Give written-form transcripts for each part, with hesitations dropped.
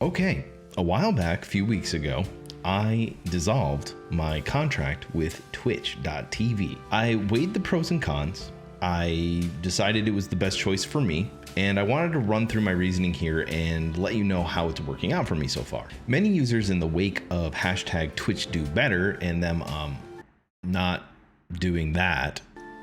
Okay, a while back, a few weeks ago, I dissolved my contract with Twitch.tv. I weighed the pros and cons. I decided it was the best choice for me, and I wanted to run through my reasoning here and let you know how it's working out for me so far. Many users in the wake of hashtag Twitch do better and them not doing that,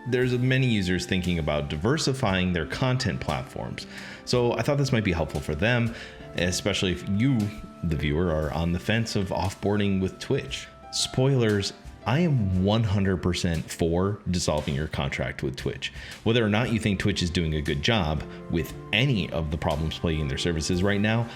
there's many users thinking about diversifying their content platforms. So I thought this might be helpful for them, especially if you, the viewer, are on the fence of offboarding with Twitch. Spoilers, I am 100% for dissolving your contract with Twitch. Whether or not you think Twitch is doing a good job with any of the problems plaguing their services right now,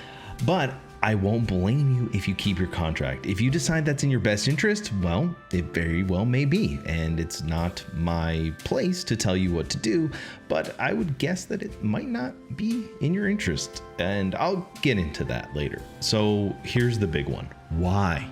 but I won't blame you if you keep your contract. If you decide that's in your best interest, well, it very well may be, and it's not my place to tell you what to do, but I would guess that it might not be in your interest, and I'll get into that later. So here's the big one. Why?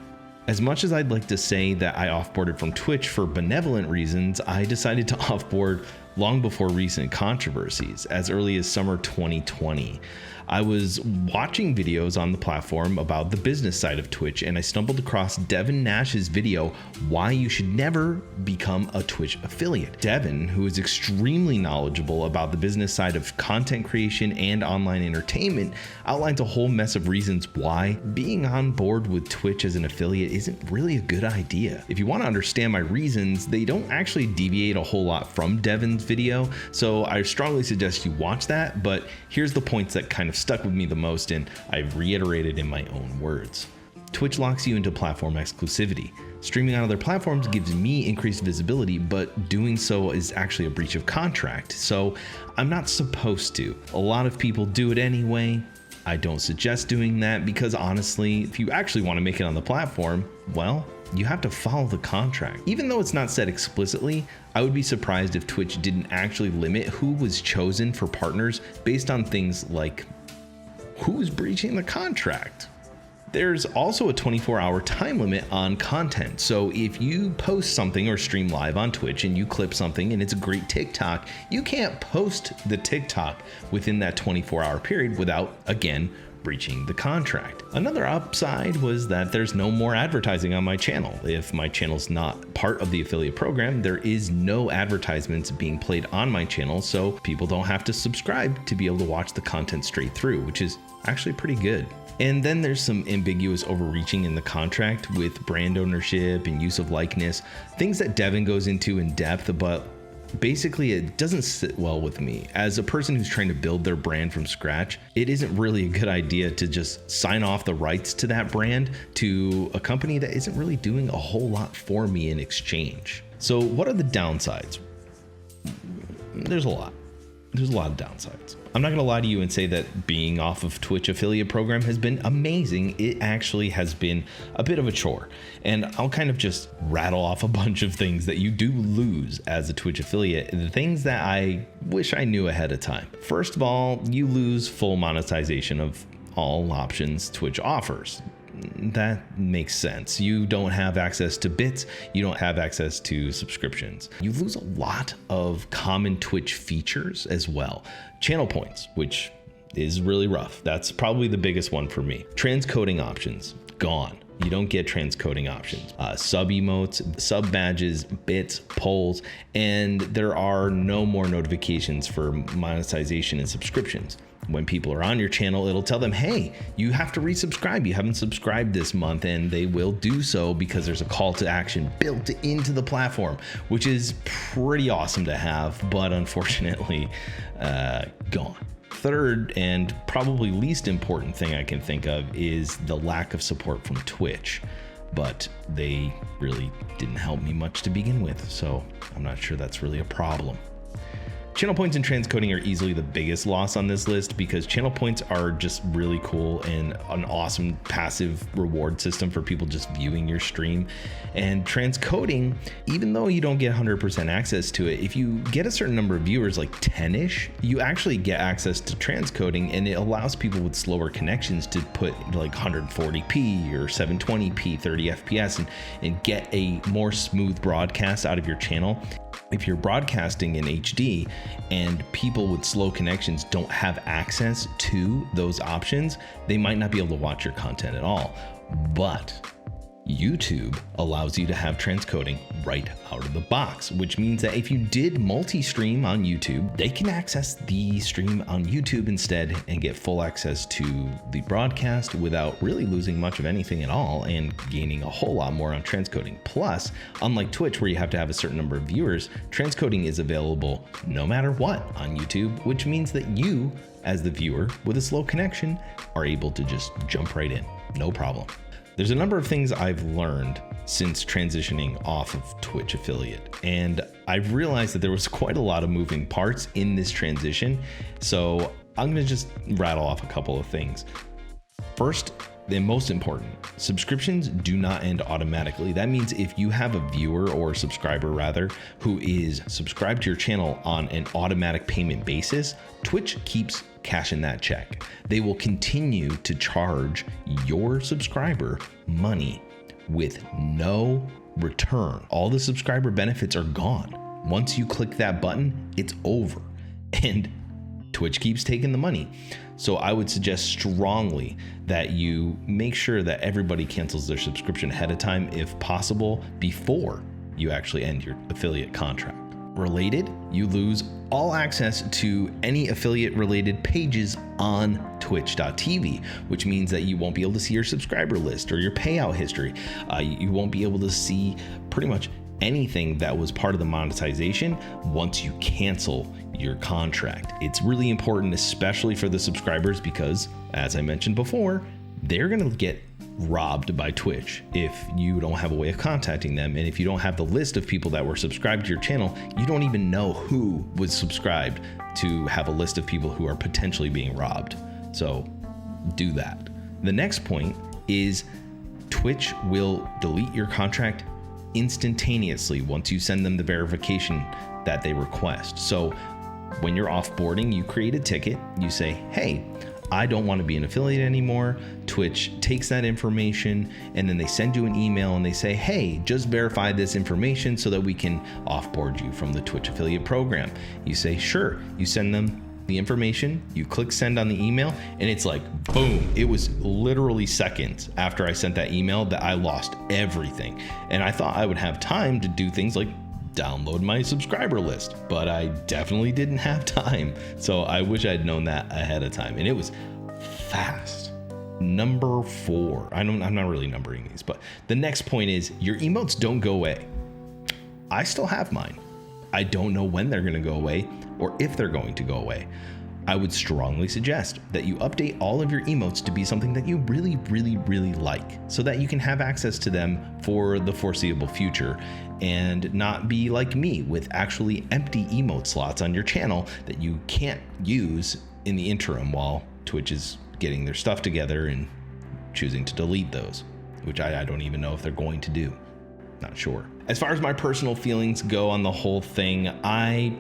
As much as I'd like to say that I offboarded from Twitch for benevolent reasons, I decided to offboard long before recent controversies, as early as summer 2020. I was watching videos on the platform about the business side of Twitch, and I stumbled across Devin Nash's video, Why You Should Never Become a Twitch Affiliate. Devin, who is extremely knowledgeable about the business side of content creation and online entertainment, outlines a whole mess of reasons why being on board with Twitch as an affiliate isn't really a good idea. If you want to understand my reasons, they don't actually deviate a whole lot from Devin's video, so I strongly suggest you watch that, but here's the points that kind of stuck with me the most, and I've reiterated in my own words. Twitch locks you into platform exclusivity. Streaming on other platforms gives me increased visibility, but doing so is actually a breach of contract, so I'm not supposed to. A lot of people do it anyway. I don't suggest doing that because honestly, if you actually want to make it on the platform, well, you have to follow the contract. Even though it's not said explicitly, I would be surprised if Twitch didn't actually limit who was chosen for partners based on things like who's breaching the contract. There's also a 24-hour time limit on content. So if you post something or stream live on Twitch and you clip something and it's a great TikTok, you can't post the TikTok within that 24-hour period without, again, breaching the contract. Another upside was that there's no more advertising on my channel. If my channel's not part of the affiliate program, there is no advertisements being played on my channel, so people don't have to subscribe to be able to watch the content straight through, which is actually pretty good. And then there's some ambiguous overreaching in the contract with brand ownership and use of likeness, things that Devin goes into in depth, but basically it doesn't sit well with me. As a person who's trying to build their brand from scratch, it isn't really a good idea to just sign off the rights to that brand to a company that isn't really doing a whole lot for me in exchange. So what are the downsides? There's a lot of downsides. I'm not gonna lie to you and say that being off of Twitch affiliate program has been amazing. It actually has been a bit of a chore, and I'll kind of just rattle off a bunch of things that you do lose as a Twitch affiliate, the things that I wish I knew ahead of time. First of all, you lose full monetization of all options Twitch offers. That makes sense. You don't have access to bits. You don't have access to subscriptions. You lose a lot of common Twitch features as well. Channel points, which is really rough. That's probably the biggest one for me. Transcoding options, gone. You don't get transcoding options. Sub emotes, sub badges, bits, polls, and there are no more notifications for monetization and subscriptions. When people are on your channel, it'll tell them, hey, you have to resubscribe. You haven't subscribed this month, and they will do so because there's a call to action built into the platform, which is pretty awesome to have, but unfortunately, gone. Third, and probably least important thing I can think of is the lack of support from Twitch, but they really didn't help me much to begin with, so I'm not sure that's really a problem. Channel points and transcoding are easily the biggest loss on this list because channel points are just really cool and an awesome passive reward system for people just viewing your stream. And transcoding, even though you don't get 100% access to it, if you get a certain number of viewers, like 10-ish, you actually get access to transcoding, and it allows people with slower connections to put like 140p or 720p 30 FPS and get a more smooth broadcast out of your channel. If you're broadcasting in HD and people with slow connections don't have access to those options, they might not be able to watch your content at all. But YouTube allows you to have transcoding right out of the box, which means that if you did multi-stream on YouTube, they can access the stream on YouTube instead and get full access to the broadcast without really losing much of anything at all and gaining a whole lot more on transcoding. Plus, unlike Twitch where you have to have a certain number of viewers, transcoding is available no matter what on YouTube, which means that you, as the viewer with a slow connection, are able to just jump right in, no problem. There's a number of things I've learned since transitioning off of Twitch affiliate, and I've realized that there was quite a lot of moving parts in this transition. So I'm gonna just rattle off a couple of things. First, and most important, subscriptions do not end automatically. That means if you have a viewer or subscriber rather, who is subscribed to your channel on an automatic payment basis, Twitch keeps cashing that check. They will continue to charge your subscriber money with no return. All the subscriber benefits are gone. Once you click that button, it's over. And Twitch keeps taking the money. So I would suggest strongly that you make sure that everybody cancels their subscription ahead of time, if possible, before you actually end your affiliate contract. Related, you lose all access to any affiliate related pages on twitch.tv, which means that you won't be able to see your subscriber list or your payout history. You won't be able to see pretty much anything that was part of the monetization once you cancel your contract. It's really important, especially for the subscribers, because as I mentioned before, they're going to get robbed by Twitch if you don't have a way of contacting them. And if you don't have the list of people that were subscribed to your channel, you don't even know who was subscribed to have a list of people who are potentially being robbed. So do that. The next point is Twitch will delete your contract instantaneously once you send them the verification that they request. So when you're offboarding, you create a ticket, you say, hey, I don't want to be an affiliate anymore. Twitch takes that information and then they send you an email and they say, hey, just verify this information so that we can offboard you from the Twitch affiliate program. You say, sure. You send them the information, you click send on the email, and it's like, boom. It was literally seconds after I sent that email that I lost everything. And I thought I would have time to do things like download my subscriber list, but I definitely didn't have time. So I wish I'd known that ahead of time, and it was fast. Number 4, I'm not really numbering these, but the next point is your emotes don't go away. I still have mine. I don't know when they're going to go away or if they're going to go away. I would strongly suggest that you update all of your emotes to be something that you really, really, really like, so that you can have access to them for the foreseeable future and not be like me with actually empty emote slots on your channel that you can't use in the interim while Twitch is getting their stuff together and choosing to delete those, which I don't even know if they're going to do. Not sure. As far as my personal feelings go on the whole thing, I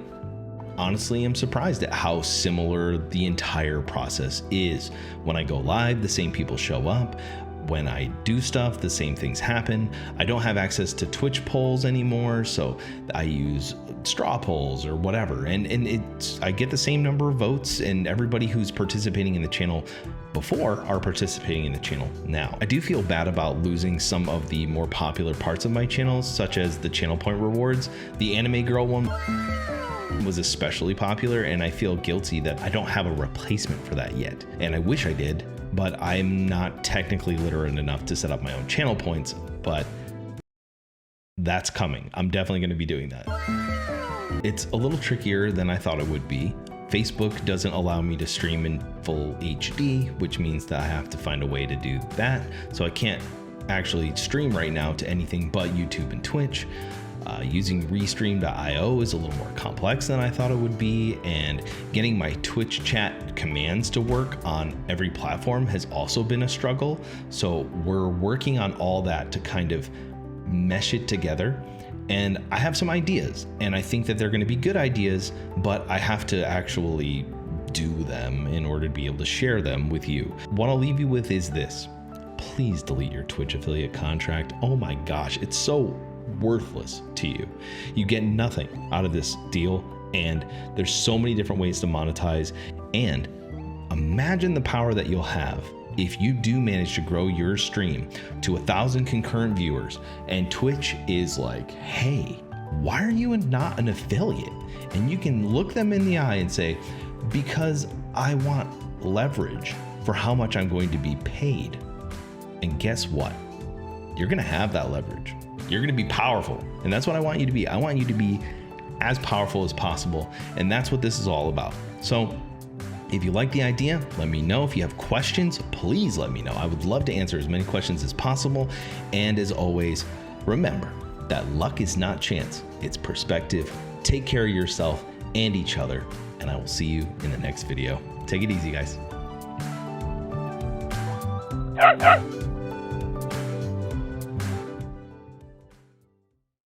honestly am surprised at how similar the entire process is. When I go live, the same people show up. When I do stuff, the same things happen. I don't have access to Twitch polls anymore, so I use straw polls or whatever. And I get the same number of votes, and everybody who's participating in the channel before are participating in the channel now. I do feel bad about losing some of the more popular parts of my channel, such as the channel point rewards. The anime girl one was especially popular, and I feel guilty that I don't have a replacement for that yet. And I wish I did, but I'm not technically literate enough to set up my own channel points, but that's coming. I'm definitely going to be doing that. It's a little trickier than I thought it would be. Facebook doesn't allow me to stream in full HD, which means that I have to find a way to do that. So I can't actually stream right now to anything but YouTube and Twitch. Using restream.io is a little more complex than I thought it would be, and getting my Twitch chat commands to work on every platform has also been a struggle. So we're working on all that to kind of mesh it together. And I have some ideas, and I think that they're going to be good ideas, but I have to actually do them in order to be able to share them with you. What I'll leave you with is this. Please delete your Twitch affiliate contract. Oh my gosh, it's so worthless to you. You get nothing out of this deal, and there's so many different ways to monetize. And imagine the power that you'll have if you do manage to grow your stream to 1,000 concurrent viewers, and Twitch is like, hey, why are you not an affiliate? And you can look them in the eye and say, because I want leverage for how much I'm going to be paid. And guess what? You're going to have that leverage. You're going to be powerful. And that's what I want you to be. I want you to be as powerful as possible. And that's what this is all about. So if you like the idea, let me know. If you have questions, please let me know. I would love to answer as many questions as possible. And as always, remember that luck is not chance, it's perspective. Take care of yourself and each other, and I will see you in the next video. Take it easy, guys.